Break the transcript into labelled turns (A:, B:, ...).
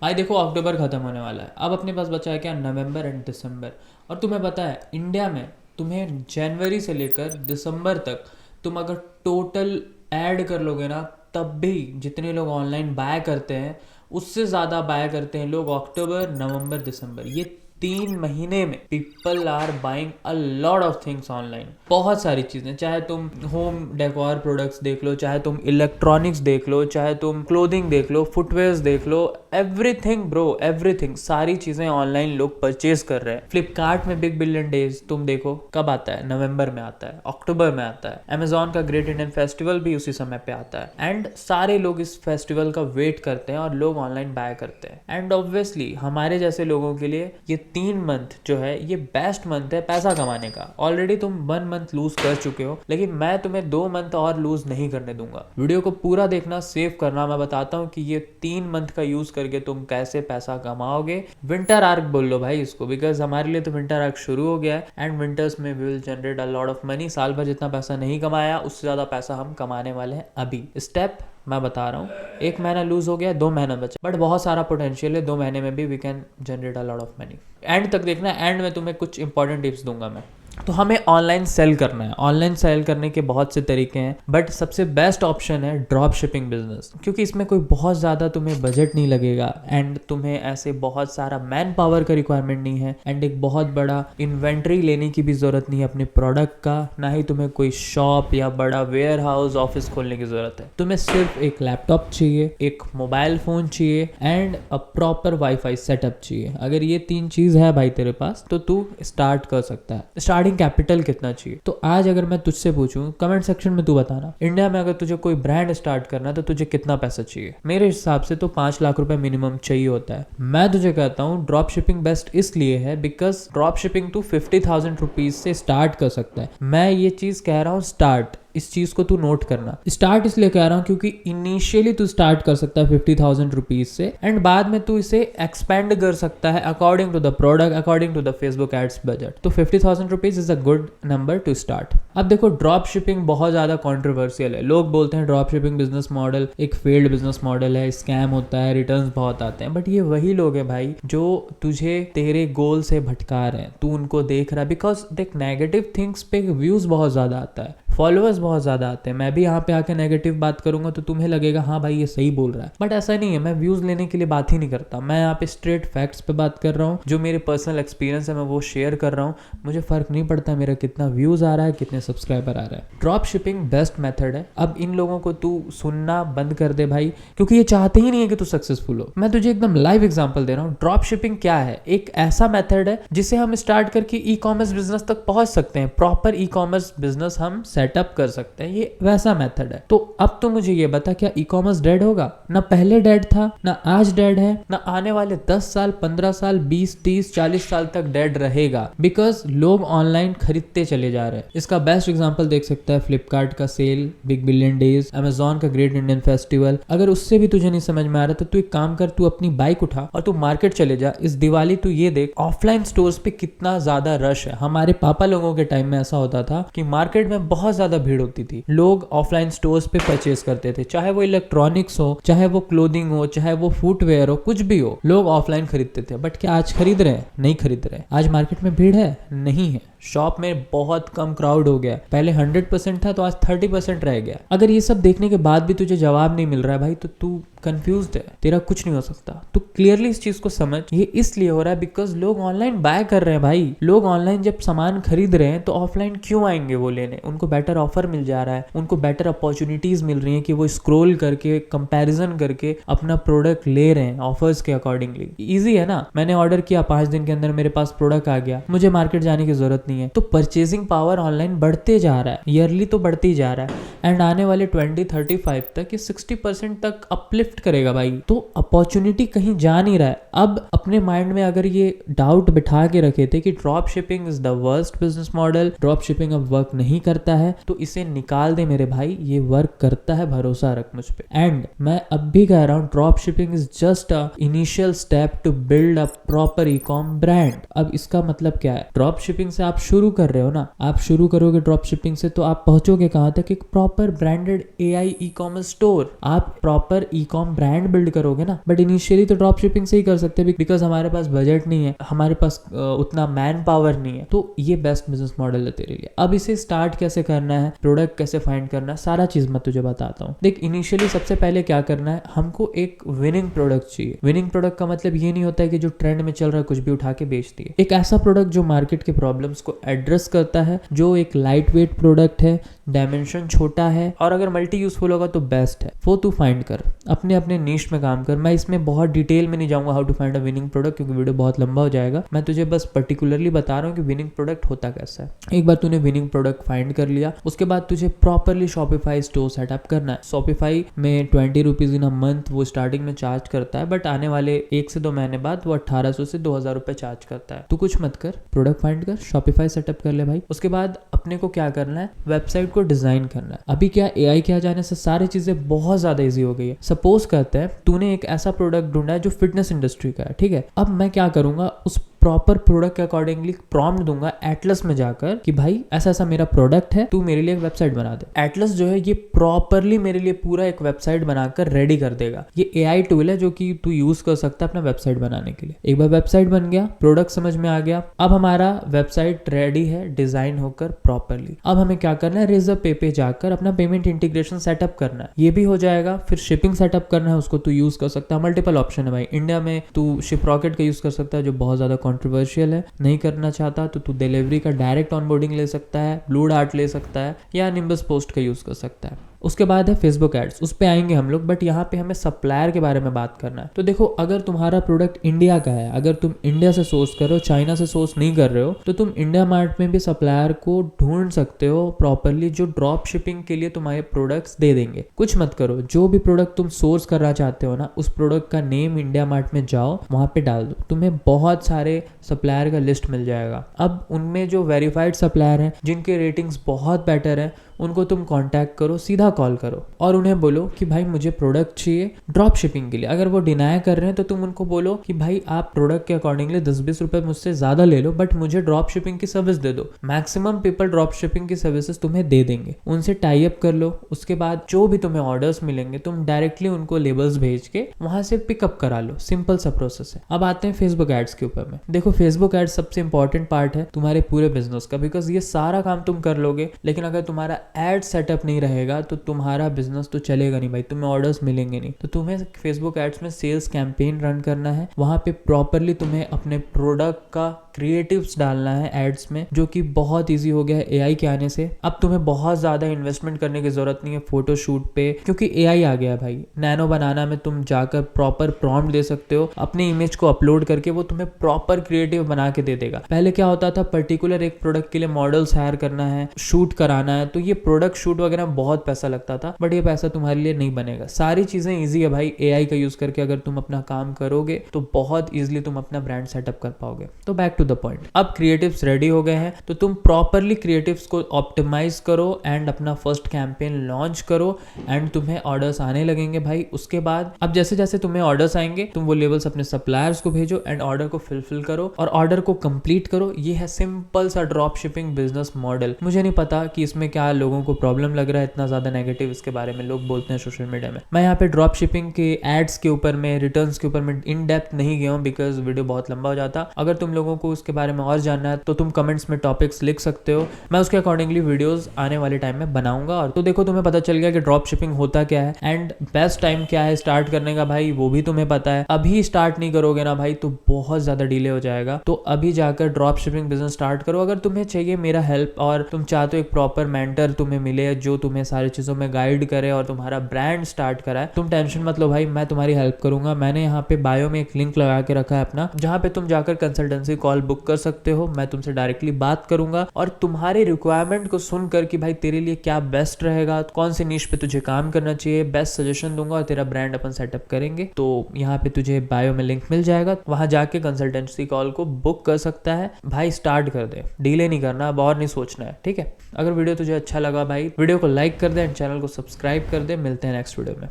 A: भाई देखो, अक्टूबर खत्म होने वाला है, अब अपने पास बचा है क्या, नवंबर एंड दिसंबर। और तुम्हें पता है इंडिया में तुम्हें जनवरी से लेकर दिसंबर तक तुम अगर टोटल ऐड कर लोगे ना, तब भी जितने लोग ऑनलाइन बाय करते हैं उससे ज़्यादा बाय करते हैं लोग अक्टूबर नवंबर दिसंबर। ये 3 महीने में people are buying a lot of things online. बहुत सारी चीज़ें, चाहे तुम होम डेकोर प्रोडक्ट्स देख लो, चाहे तुम इलेक्ट्रॉनिक्स देख लो, चाहे तुम क्लोथिंग देख लो, फुटवेयर्स देख लो, एवरीथिंग ब्रो, एवरीथिंग, सारी चीज़ें ऑनलाइन लोग परचेज कर रहे हैं। फ्लिपकार्ट में बिग बिलियन डेज तुम देखो कब आता है, नवंबर में आता है, अक्टूबर में आता है। अमेजॉन का ग्रेट इंडियन फेस्टिवल भी उसी समय पे आता है एंड सारे लोग इस फेस्टिवल का वेट करते हैं और लोग ऑनलाइन बाय करते हैं। एंड ऑब्वियसली हमारे जैसे लोगों के लिए ये 3 मंथ जो है ये बेस्ट मंथ है पैसा कमाने का। ऑलरेडी तुम 1 मंथ लूज कर चुके हो, लेकिन मैं तुम्हें 2 मंथ और लूज नहीं करने दूंगा। वीडियो को पूरा देखना, सेव करना, मैं बताता हूँ कि ये 3 मंथ का यूज करके तुम कैसे पैसा कमाओगे। विंटर आर्क बोल लो भाई इसको, बिकॉज हमारे लिए तो विंटर आर्क शुरू हो गया है एंड विंटर्स में we will generate a lot of money. साल भर जितना पैसा नहीं कमाया उससे ज़्यादा पैसा हम कमाने वाले हैं अभी। स्टेप मैं बता रहा हूँ, 1 महीना लूज हो गया, 2 महीना बचा, बट बहुत सारा पोटेंशियल है, 2 महीने में भी we can generate a lot of money. End तक देखना, एंड में तुम्हें कुछ इंपॉर्टेंट टिप्स दूंगा मैं। तो हमें ऑनलाइन सेल करना है। ऑनलाइन सेल करने के बहुत से तरीके हैं, बट सबसे बेस्ट ऑप्शन है ड्रॉप शिपिंग बिजनेस, क्योंकि इसमें कोई बहुत ज़्यादा तुम्हें बजट नहीं लगेगा एंड तुम्हें ऐसे बहुत सारा मैन पावर का रिक्वायरमेंट नहीं है एंड एक बहुत बड़ा इन्वेंट्री लेने की भी ज़रूरत नहीं है अपने प्रोडक्ट का, ना ही तुम्हें कोई शॉप या बड़ा वेयर हाउस ऑफिस खोलने की ज़रूरत है। तुम्हें सिर्फ एक लैपटॉप चाहिए, एक मोबाइल फ़ोन चाहिए and a proper wifi setup चाहिए। अगर ये 3 चीज़ है भाई तेरे पास, तो तू स्टार्ट कर सकता है। स्टार्टिंग कैपिटल कितना चाहिए, तो आज अगर मैं तुझसे पूछूं कमेंट सेक्शन में तू बताना, इंडिया में अगर तुझे कोई ब्रांड स्टार्ट करना है तो तुझे कितना पैसा चाहिए। मेरे हिसाब से तो 5 लाख रुपए मिनिमम चाहिए होता है। मैं तुझे कहता हूँ ड्रॉप शिपिंग बेस्ट इसलिए है बिकॉज ड्रॉप शिपिंग तू 50,000 रुपीज से स्टार्ट कर सकता है। मैं ये चीज कह रहा हूँ स्टार्ट, इस चीज को तू नोट करना। स्टार्ट इसलिए कह रहा हूँ क्योंकि इनिशियली तू स्टार्ट कर सकता है 50,000 रुपीज से एंड बाद में तू इसे एक्सपेंड कर सकता है according to the product, according to the Facebook ads budget. तो 50,000 rupees is a good number to start. अब देखो, ड्रॉप शिपिंग बहुत ज्यादा कॉन्ट्रोवर्शियल है। लोग बोलते हैं ड्रॉप शिपिंग बिजनेस मॉडल एक फेल्ड बिजनेस मॉडल है, स्कैम होता है, रिटर्न्स बहुत आते हैं, बट ये वही लोग हैं भाई जो तुझे तेरे गोल से भटका रहे हैं। तू उनको देख रहा है बिकॉज देख, नेगेटिव थिंग्स पे व्यूज बहुत ज्यादा आता है, फॉलोअर्स बहुत ज़्यादा आते हैं। मैं भी यहाँ पे आके नेगेटिव बात करूंगा तो तुम्हें लगेगा हाँ भाई ये सही बोल रहा है, बट ऐसा नहीं है। मैं व्यूज़ लेने के लिए बात ही नहीं करता, मैं यहाँ पे स्ट्रेट फैक्ट्स पे बात कर रहा हूँ। जो मेरे पर्सनल एक्सपीरियंस है मैं वो शेयर कर रहा हूँ। मुझे फ़र्क नहीं पड़ता मेरा कितना व्यूज़ आ रहा है, कितने सब्सक्राइबर आ रहा है। ड्रॉप शिपिंग बेस्ट मेथड है। अब इन लोगों को तू सुनना बंद कर दे भाई, क्योंकि ये चाहते ही नहीं है कि तू सक्सेसफुल हो। मैं तुझे एकदम लाइव एग्जाम्पल दे रहा हूँ। ड्रॉप शिपिंग क्या है? एक ऐसा मेथड है जिसे हम स्टार्ट करके ई कॉमर्स बिजनेस तक पहुंच सकते हैं। प्रॉपर ई कॉमर्स बिजनेस हम सेटअप कर सकते हैं, ये वैसा मेथड है। तो अब तो मुझे ये बता, क्या ई कॉमर्स डेड होगा? ना पहले डेड था, ना आज डेड है, ना आने वाले 10 साल 15 साल 20 30 40 साल तक डेड रहेगा, बिकॉज लोग ऑनलाइन खरीदते चले जा रहे हैं। इसका बेस्ट एग्जांपल देख सकता है फ्लिपकार्ट का sale, big billion days, Amazon का ग्रेट इंडियन फेस्टिवल। अगर उससे भी तुझे नहीं समझ में आ रहा तो तू एक काम कर, तू अपनी बाइक उठा और तू मार्केट चले जा। इस दिवाली तू ये देख ऑफलाइन स्टोर्स पे कितना ज्यादा रश है। हमारे पापा लोगों के टाइम में ऐसा होता था कि मार्केट में बहुत ज्यादा भीड़ होती थी। लोग ऑफलाइन स्टोर्स पे परचेज करते थे, चाहे वो इलेक्ट्रॉनिक्स हो, चाहे वो क्लोथिंग हो, चाहे वो फुटवेयर हो, कुछ भी हो, लोग ऑफलाइन खरीदते थे। बट क्या आज खरीद रहे हैं? नहीं खरीद रहे। आज मार्केट में भीड़ है? नहीं है। शॉप में बहुत कम क्राउड हो गया। पहले 100% था तो आज 30% रह गया। अगर ये सब देखने के बाद भी तुझे जवाब नहीं मिल रहा है भाई, तो तू कंफ्यूज्ड है, तेरा कुछ नहीं हो सकता। तू क्लियरली इस चीज को समझ। ये इसलिए हो रहा है बिकॉज लोग ऑनलाइन बाय कर रहे हैं भाई। लोग ऑनलाइन जब सामान खरीद रहे हैं तो ऑफलाइन क्यों आएंगे वो लेने? उनको बेटर ऑफर मिल जा रहा है, उनको बेटर अपॉर्चुनिटीज मिल रही हैं कि वो स्क्रोल करके कंपैरिजन करके अपना प्रोडक्ट ले रहे हैं ऑफर्स के अकॉर्डिंगली। इजी है ना, मैंने ऑर्डर किया, 5 दिन के अंदर मेरे पास प्रोडक्ट आ गया, मुझे मार्केट जाने की जरूरत नहीं है। तो परचेजिंग पावर ऑनलाइन बढ़ते जा रहा है, ईयरली तो बढ़ती जा रहा है एंड आने वाले 2035 तक ये 60% तक अपलिफ्ट करेगा भाई। तो अपॉर्चुनिटी कहीं जा नहीं रहा है। अब अपने माइंड में अगर ये डाउट बिठा के रखे थे कि drop shipping is the worst business model, drop shipping अब वर्क नहीं करता है, तो इसे निकाल दे मेरे भाई, ये वर्क करता है, भरोसा रख मुझ पे। एंड मैं अब भी कह रहा हूँ drop shipping is just a initial step to build a proper e com brand. अब इसका मतलब क्या है, ड्रॉप शिपिंग से आप शुरू कर रहे हो ना, आप शुरू करोगे ड्रॉप शिपिंग से तो आप पहुंचोगे कहां तक, एक proper branded AI e commerce store, आप प्रॉपर ई-कॉम ब्रांड बिल्ड करोगे ना। बट इनिशियली तो ड्रॉप शिपिंग से ही कर सकते हैं बिकॉज हमारे पास बजट नहीं है, हमारे पास उतना मैन पावर नहीं है। तो ये बेस्ट बिजनेस मॉडल है तेरे लिए। अब इसे स्टार्ट कैसे करना है, प्रोडक्ट कैसे फाइंड करना है, सारा चीज मैं तुझे बताता हूँ। देख इनिशियली सबसे पहले क्या करना है, हमको एक विनिंग प्रोडक्ट चाहिए। विनिंग प्रोडक्ट का मतलब ये नहीं होता है कि जो ट्रेंड में चल रहा है कुछ भी उठा के बेच दिए। एक ऐसा प्रोडक्ट जो मार्केट के प्रॉब्लम्स को एड्रेस करता है, जो एक लाइट वेट प्रोडक्ट है, डायमेंशन छोटा है और अगर मल्टी यूजफुल होगा तो बेस्ट है। वो तू फाइंड कर, अपने अपने नीश में काम कर। मैं इसमें बहुत डिटेल में नहीं जाऊंगा how to find a winning product, क्योंकि वीडियो बहुत लंबा हो जाएगा। मैं तुझे बस पर्टिकुलरली बता रहा हूँ कि विनिंग प्रोडक्ट होता कैसा है। एक बार तूने विनिंग प्रोडक्ट फाइंड कर लिया, उसके बाद तुझे प्रॉपरली शॉपिफाई स्टोर सेटअप करना है। शॉपिफाई में 20 रुपीज इन अ मंथ वो स्टार्टिंग में चार्ज करता है, बट आने वाले 1 से 2 महीने बाद वो 1800 से 2000 रुपए चार्ज करता है। तू कुछ मत कर, प्रोडक्ट फाइंड कर, शॉपिफाई सेटअप कर ले भाई। उसके बाद अपने को क्या करना है, वेबसाइट को डिजाइन करना है। अभी क्या AI के आ जाने से सारी चीजें बहुत ज्यादा इजी हो गई है। सपोज करते हैं तूने एक ऐसा प्रोडक्ट ढूंढा है जो फिटनेस इंडस्ट्री का है, ठीक है। अब मैं क्या करूंगा, उस प्रॉपर प्रोडक्ट के अकॉर्डिंगली प्रॉम्प्ट दूंगा एटलस में जाकर कि भाई ऐसा ऐसा मेरा प्रोडक्ट है, तू मेरे लिए एक वेबसाइट बना दे। एटलस जो है ये प्रॉपरली मेरे लिए पूरा एक वेबसाइट बनाकर रेडी कर देगा। ये AI टूल है जो कि तू यूज कर सकता है अपना वेबसाइट बनाने के लिए। एक बार वेबसाइट बन गया, प्रोडक्ट समझ में आ गया, अब हमारा वेबसाइट रेडी है डिजाइन होकर प्रॉपरली। अब हमें क्या करना है, रेजर पे जाकर अपना पेमेंट इंटीग्रेशन सेटअप करना है, ये भी हो जाएगा। फिर शिपिंग सेटअप करना है, उसको तू यूज कर सकता है। मल्टीपल ऑप्शन है भाई, इंडिया में तू शिप रॉकेट का यूज कर सकता है जो बहुत ज्यादा कंट्रोवर्शियल है। नहीं करना चाहता तो तू डिलीवरी का डायरेक्ट ऑनबोर्डिंग ले सकता है, ब्लू डार्ट ले सकता है या निम्बस पोस्ट का यूज कर सकता है। उसके बाद है फेसबुक एड्स, उस पे आएंगे हम लोग, बट यहाँ पे हमें सप्लायर के बारे में बात करना है। तो देखो अगर तुम्हारा प्रोडक्ट इंडिया का है, अगर तुम इंडिया से सोर्स कर रहे हो, चाइना से सोर्स नहीं कर रहे हो, तो तुम इंडिया मार्ट में भी सप्लायर को ढूंढ सकते हो प्रॉपरली, जो ड्रॉप शिपिंग के लिए तुम्हारे प्रोडक्ट्स दे देंगे। कुछ मत करो, जो भी प्रोडक्ट तुम सोर्स करना चाहते हो ना, उस प्रोडक्ट का नेम इंडिया मार्ट में जाओ, वहां पे डाल दो, तुम्हें बहुत सारे सप्लायर का लिस्ट मिल जाएगा। अब उनमें जो वेरीफाइड सप्लायर हैं, जिनके रेटिंग्स बहुत बेटर हैं, उनको तुम कांटेक्ट करो, सीधा कॉल करो और उन्हें बोलो कि भाई मुझे प्रोडक्ट चाहिए ड्रॉप शिपिंग के लिए। अगर वो डिनाई कर रहे हैं तो तुम उनको बोलो कि भाई आप प्रोडक्ट के अकॉर्डिंगली 10-20 रुपए मुझसे ज्यादा ले लो, बट मुझे ड्रॉप शिपिंग की सर्विस दे दो। मैक्सिमम पीपल ड्रॉप शिपिंग की सर्विसेज तुम्हें दे देंगे, उनसे टाई अप कर लो। उसके बाद जो भी तुम्हें ऑर्डर्स मिलेंगे तुम डायरेक्टली उनको लेबल्स भेज के वहां से पिकअप करा लो। सिंपल सा प्रोसेस है। अब आते हैं फेसबुक एड्स के ऊपर में। देखो फेसबुक एड्स सबसे इंपॉर्टेंट पार्ट है तुम्हारे पूरे बिजनेस का, बिकॉज ये सारा काम तुम कर लोगे, लेकिन अगर तुम्हारा एड सेटअप नहीं रहेगा तो तुम्हारा बिजनेस तो चलेगा नहीं भाई, तुम्हें ऑर्डर्स मिलेंगे नहीं। तो तुम्हें फेसबुक एड्स में सेल्स कैंपेन रन करना है, वहां पे प्रॉपरली तुम्हें अपने प्रोडक्ट का क्रिएटिव्स डालना है एड्स में, जो कि बहुत इजी हो गया है AI के आने से। अब तुम्हें बहुत ज्यादा इन्वेस्टमेंट करने की जरूरत नहीं है फोटोशूट पे, क्योंकि AI आ गया है भाई। नैनो बनाना में तुम जाकर प्रॉपर प्रॉम्प्ट दे सकते हो, अपने इमेज को अपलोड करके वो तुम्हें प्रॉपर क्रिएटिव बना के दे देगा। पहले क्या होता था, पर्टिकुलर एक प्रोडक्ट के लिए मॉडल्स हायर करना है, शूट कराना है, तो ये प्रोडक्ट शूट वगैरह बहुत पैसा लगता था, बट ये पैसा तुम्हारे लिए नहीं बनेगा। सारी चीजें ईजी है भाई, AI का यूज करके अगर तुम अपना काम करोगे तो बहुत ईजिली तुम अपना ब्रांड सेटअप कर पाओगे। तो बैक टू द पॉइंट, अब क्रिएटिव्स रेडी हो गए हैं तो तुम प्रॉपरली क्रिएटिव्स को ऑप्टिमाइज करो एंड अपना फर्स्ट कैंपेन लॉन्च करो एंड तुम्हें ऑर्डर्स आने लगेंगे भाई। उसके बाद अब जैसे जैसे तुम्हें ऑर्डर्स आएंगे तुम वो लेवल्स अपने सप्लायर्स को भेजो एंड ऑर्डर को फिल करो और ऑर्डर को कंप्लीट करो। ये है सिंपल सा ड्रॉप शिपिंग बिजनेस मॉडल। मुझे नहीं पता कि इसमें क्या लोगों को प्रॉब्लम लग रहा है, इतना ज्यादा नेगेटिव इसके बारे में लोग बोलते हैं सोशल मीडिया में। मैं यहाँ पे ड्रॉप शिपिंग के एड्स के ऊपर में, रिटर्न्स के ऊपर में इन डेप्थ नहीं गया हूँ बिकॉज वीडियो बहुत लंबा हो जाता। अगर तुम लोगों को उसके बारे में और जानना है तो तुम कमेंट्स में टॉपिक्स लिख सकते हो, मैं उसके अकॉर्डिंगली वीडियोस आने वाले टाइम में बनाऊंगा। और तो देखो तुम्हें पता चल गया कि ड्रॉप शिपिंग होता क्या है एंड बेस्ट टाइम क्या है स्टार्ट करने का भाई, वो भी तुम्हें पता है। अभी स्टार्ट नहीं करोगे ना भाई तो बहुत ज्यादा डिले हो जाएगा। तो अभी जाकर ड्रॉप शिपिंग बिजनेस स्टार्ट करो। अगर तुम्हें चाहिए मेरा हेल्प और तुम चाहते हो एक प्रॉपर मेंटर तुम्हें मिले, जो तुम्हें सारी चीज़ों में गाइड करे और तुम्हारा ब्रांड स्टार्ट कराए, तुम टेंशन मत लो भाई, मैं तुम्हारी हेल्प करूंगा। मैंने यहाँ पे बायो में एक लिंक लगा के रखा है अपना, जहाँ पे तुम जाकर कंसल्टेंसी कॉल बुक कर सकते हो। मैं तुमसे डायरेक्टली बात करूंगा और तुम्हारी रिक्वायरमेंट को सुनकर कि भाई तेरे लिए क्या बेस्ट रहेगा, कौन से नीश पे तुझे काम करना चाहिए, बेस्ट सजेशन दूंगा और तेरा ब्रांड अपन सेटअप करेंगे। तो यहाँ पे तुझे बायो में लिंक मिल जाएगा, वहां जाके कंसल्टेंसी कॉल को बुक कर सकता है। भाई स्टार्ट कर दे, डिले नहीं करना, अब और नहीं सोचना है, ठीक है। अगर वीडियो तुझे अच्छा लगा भाई, वीडियो को लाइक कर दे एंड चैनल को सब्सक्राइब कर दे। मिलते हैं नेक्स्ट वीडियो में।